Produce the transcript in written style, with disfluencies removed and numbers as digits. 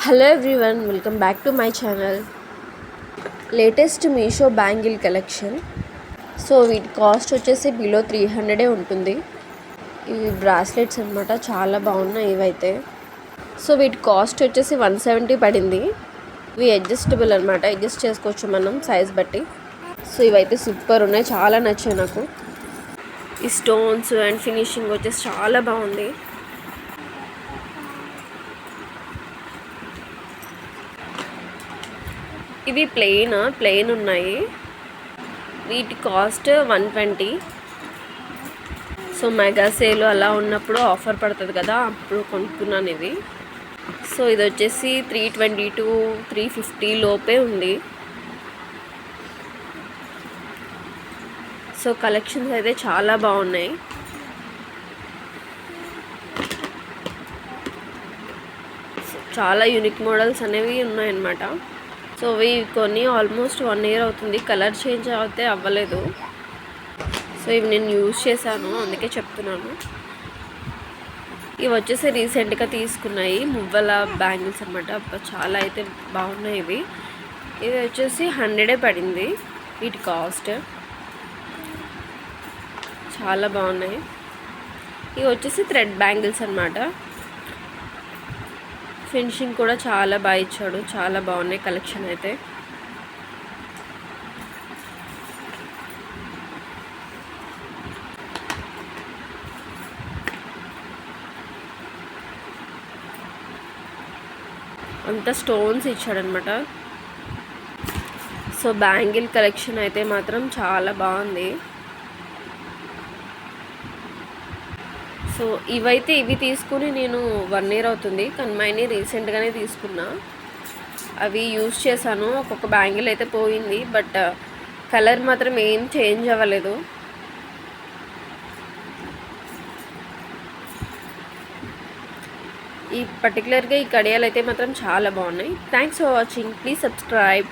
Hello everyone, welcome back to my channel. Latest Meesho bangle collection. So వీటి cost వచ్చేసి below 300 ఉంటుంది. ఇవి bracelets అనమాట, చాలా బాగున్నాయి ఇవైతే. సో వీటి కాస్ట్ వచ్చేసి 170 పడింది. ఇవి అడ్జస్టబుల్ అనమాట, అడ్జస్ట్ చేసుకోవచ్చు మనం సైజ్ బట్టి. సో ఇవైతే సూపర్ ఉన్నాయి, చాలా నచ్చాయి నాకు. ఈ స్టోన్స్ అండ్ ఫినిషింగ్ వచ్చేసి చాలా బాగుంది. ఇవి ప్లెయిన్ ఉన్నాయి. వీటి కాస్ట్ 120. సో మెగా సేల్ అలా ఉన్నప్పుడు ఆఫర్ పడుతుంది కదా, అప్పుడు కొనుక్కున్నాను ఇవి. సో ఇది వచ్చేసి 320 to 350 లోపే ఉంది. సో కలెక్షన్స్ అయితే చాలా బాగున్నాయి. చాలా యూనిక్ మోడల్స్ అనేవి ఉన్నాయన్నమాట. సో ఇవి కొన్ని ఆల్మోస్ట్ 1 year అవుతుంది, కలర్ చేంజ్ అయితే అవ్వలేదు. సో ఇవి నేను యూజ్ చేశాను, అందుకే చెప్తున్నాను. ఇవి వచ్చేసి రీసెంట్గా తీసుకున్నాయి మువ్వల బ్యాంగిల్స్ అనమాట. చాలా అయితే బాగున్నాయి ఇవి. ఇవి వచ్చేసి 100 పడింది వీటి కాస్ట్. చాలా బాగున్నాయి. ఇవి వచ్చేసి థ్రెడ్ బ్యాంగిల్స్ అనమాట. ఫినిషింగ్ కూడా చాలా బాగా ఇచ్చాడు, చాలా బాగున్నాయి కలెక్షన్ అయితే. అంతా స్టోన్స్ ఇచ్చాడనమాట. సో బ్యాంగిల్ కలెక్షన్ అయితే మాత్రం చాలా బాగుంది. సో ఇవి తీసుకుని నేను 1 year అవుతుంది, కానీ మైని రీసెంట్గానే తీసుకున్నా. అవి యూజ్ చేశాను, ఒక్కొక్క బ్యాంగిల్ అయితే పోయింది, బట్ కలర్ మాత్రం ఏం చేంజ్ అవ్వలేదు. ఈ పర్టికులర్గా ఈ కడియాలు అయితే మాత్రం చాలా బాగున్నాయి. Thanks for watching. Please subscribe.